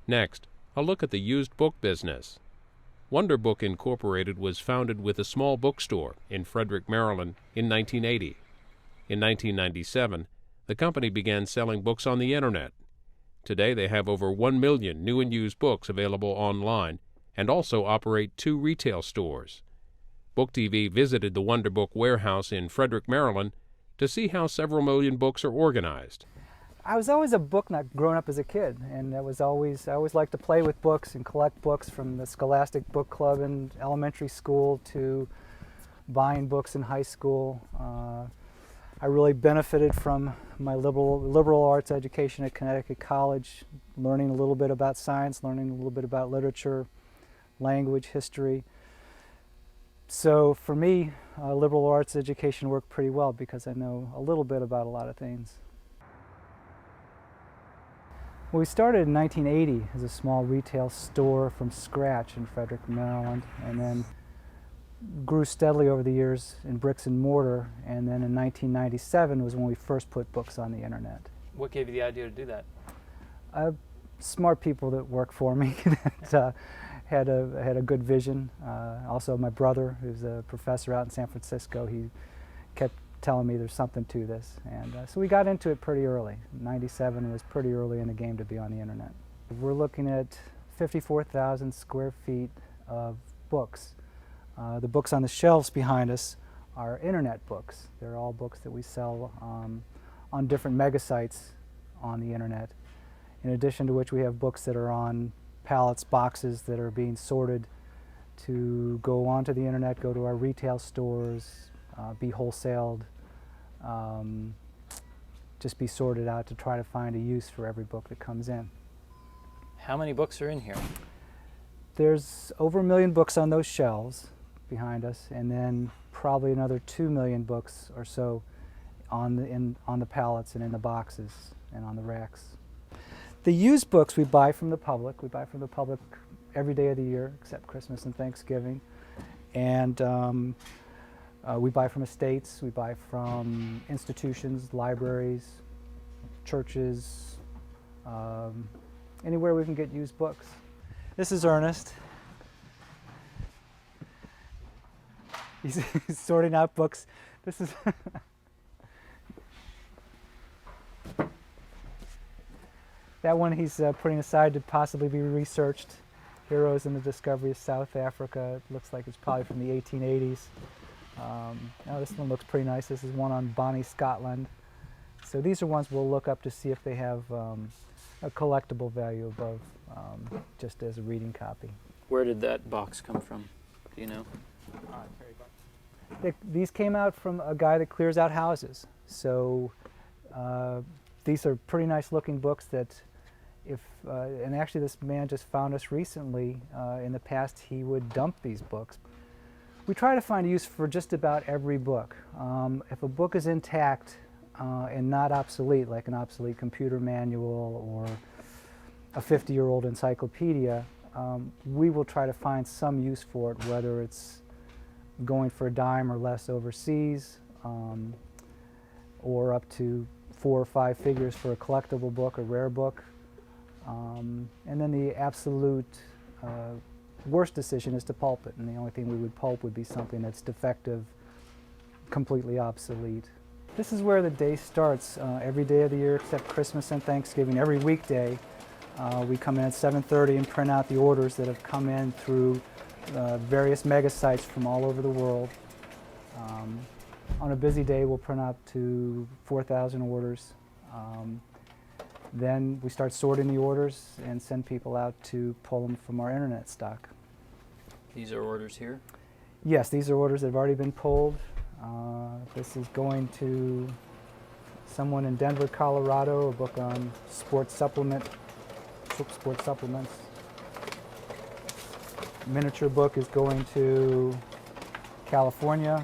Next, a look at the used book business. Wonder Book Incorporated was founded with a small bookstore in Frederick, Maryland in 1980. In 1997, the company began selling books on the Internet. Today they have over 1 million new and used books available online and also operate 2 retail stores. Book TV visited the Wonder Book warehouse in Frederick, Maryland to see how several million books are organized. I was always a book nut growing up as a kid, and I always liked to play with books and collect books, from the Scholastic Book Club in elementary school to buying books in high school. I really benefited from my liberal arts education at Connecticut College, learning a little bit about science, learning a little bit about literature, language, history. So for me, liberal arts education worked pretty well because I know a little bit about a lot of things. Well, we started in 1980 as a small retail store from scratch in Frederick, Maryland, and then grew steadily over the years in bricks and mortar, and then in 1997 was when we first put books on the internet. What gave you the idea to do that? Smart people that work for me that had a good vision. Also my brother, who's a professor out in San Francisco, he kept telling me there's something to this, and so we got into it pretty early. 97 was pretty early in the game to be on the internet. We're looking at 54,000 square feet of books. The books on the shelves behind us are internet books. They're all books that we sell on different mega sites on the internet. In addition to which, we have books that are on pallets, boxes that are being sorted to go onto the internet, go to our retail stores, be wholesaled, just be sorted out to try to find a use for every book that comes in. How many books are in here? There's over 1 million books on those shelves behind us, and then probably another 2 million books or so on the pallets and in the boxes and on the racks. The used books we buy from the public. We buy from the public every day of the year except Christmas and Thanksgiving. And we buy from estates, we buy from institutions, libraries, churches, anywhere we can get used books. This is Ernest. He's sorting out books. This is that one he's putting aside to possibly be researched. Heroes in the Discovery of South Africa. It looks like it's probably from the 1880s. Now this one looks pretty nice. This is one on Bonnie, Scotland. So these are ones we'll look up to see if they have a collectible value above just as a reading copy. Where did that box come from? Do you know? These came out from a guy that clears out houses. So these are pretty nice looking books that and actually this man just found us recently. In the past he would dump these books. We try to find a use for just about every book. If a book is intact and not obsolete, like an obsolete computer manual or a 50-year-old encyclopedia, we will try to find some use for it, whether it's going for a dime or less overseas, or up to 4 or 5 figures for a collectible book, a rare book. And then the absolute worst decision is to pulp it, and the only thing we would pulp would be something that's defective, completely obsolete. This is where the day starts. Every day of the year except Christmas and Thanksgiving, every weekday, we come in at 7:30 and print out the orders that have come in through various mega sites from all over the world. On a busy day, we'll print out to 4,000 orders. Then we start sorting the orders and send people out to pull them from our internet stock. These are orders here? Yes, these are orders that have already been pulled. This is going to someone in Denver, Colorado, a book on sports supplements. Miniature book is going to California.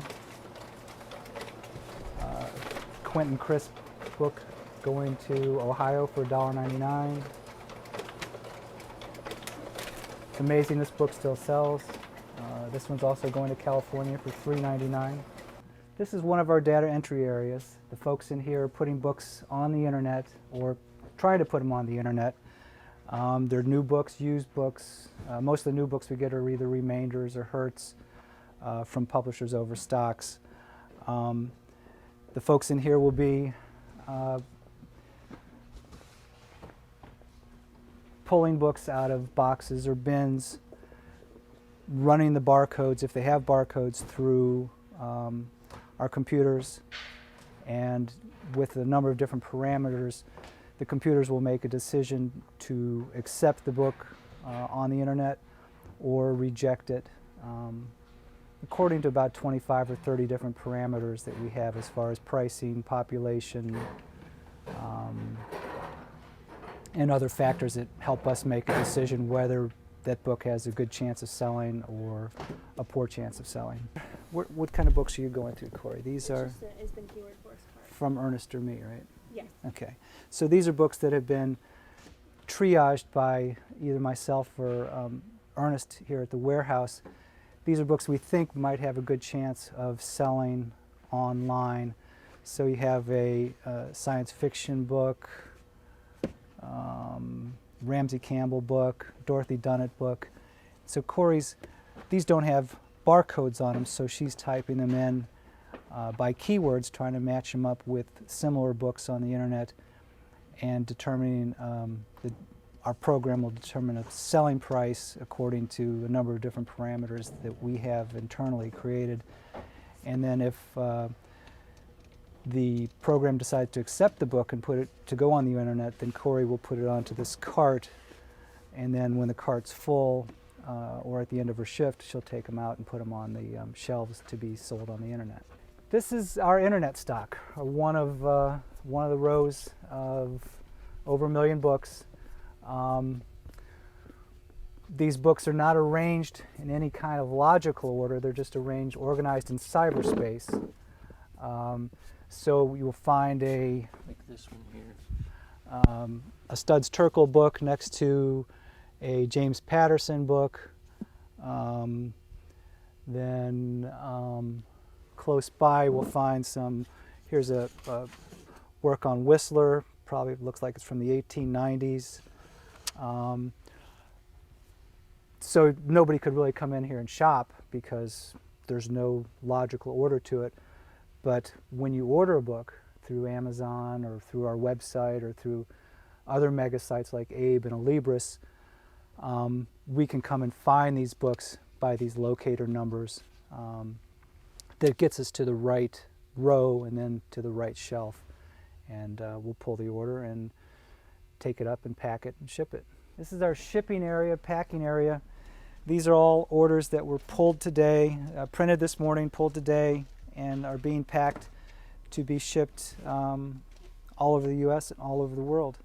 Quentin Crisp book going to Ohio for $1.99. It's amazing this book still sells. This one's also going to California for $3.99. This is one of our data entry areas. The folks in here are putting books on the internet or trying to put them on the internet. They're new books, used books. Most of the new books we get are either remainders or hurts from publishers' overstocks. The folks in here will be pulling books out of boxes or bins, running the barcodes, if they have barcodes, through our computers, and with a number of different parameters, the computers will make a decision to accept the book on the internet or reject it, according to about 25 or 30 different parameters that we have as far as pricing, population, and other factors that help us make a decision whether that book has a good chance of selling or a poor chance of selling. What kind of books are you going through, Corey? These are It's been keyword force card. from Ernest or me, right? Yes. Okay. So these are books that have been triaged by either myself or Ernest here at the warehouse. These are books we think might have a good chance of selling online. So you have a science fiction book, Ramsey Campbell book, Dorothy Dunnett book. So Corey's, these don't have barcodes on them, so she's typing them in by keywords, trying to match them up with similar books on the internet, and determining, our program will determine a selling price according to a number of different parameters that we have internally created. And then if the program decides to accept the book and put it to go on the internet, then Corey will put it onto this cart, and then when the cart's full, or at the end of her shift, she'll take them out and put them on the shelves to be sold on the internet. This is our internet stock, one of the rows of over 1 million books. These books are not arranged in any kind of logical order, they're just arranged, organized in cyberspace. So you'll find Like this one here. a Studs Terkel book next to a James Patterson book. Then close by we'll find some, here's a work on Whistler, probably looks like it's from the 1890s. So nobody could really come in here and shop because there's no logical order to it. But when you order a book through Amazon or through our website or through other mega sites like Abe and Alibris, we can come and find these books by these locator numbers that gets us to the right row and then to the right shelf. And we'll pull the order and take it up and pack it and ship it. This is our shipping area, packing area. These are all orders that were pulled today, printed this morning, pulled today, and are being packed to be shipped all over the U.S. and all over the world.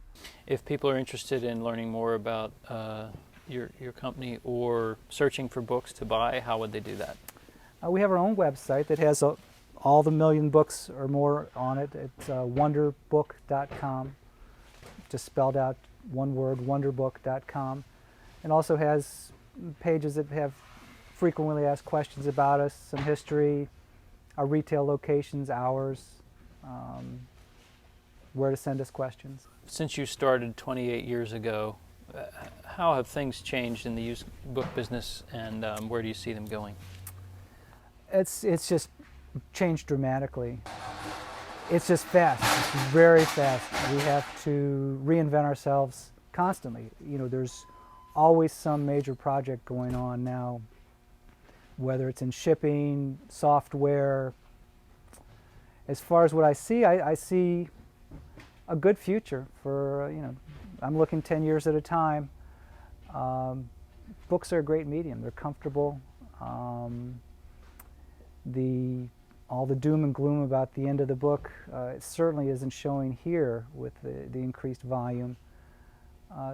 If people are interested in learning more about your company or searching for books to buy, how would they do that? We have our own website that has all the 1 million books or more on it. It's wonderbook.com, just spelled out one word, wonderbook.com. And also has pages that have frequently asked questions about us, some history, our retail locations, hours, where to send us questions. Since you started 28 years ago, how have things changed in the used book business, and where do you see them going? It's just changed dramatically. It's just fast. It's very fast. We have to reinvent ourselves constantly. You know, there's always some major project going on now, whether it's in shipping, software. As far as what I see a good future for, I'm looking 10 years at a time. Books are a great medium. They're comfortable. All the doom and gloom about the end of the book, it certainly isn't showing here with the increased volume.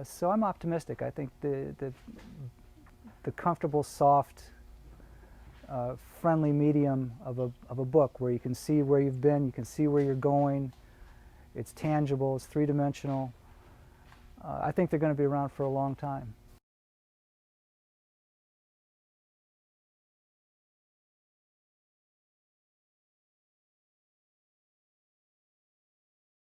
So I'm optimistic. I think the comfortable, soft, friendly medium of a book where you can see where you've been, you can see where you're going, it's tangible, it's three-dimensional. I think they're going to be around for a long time.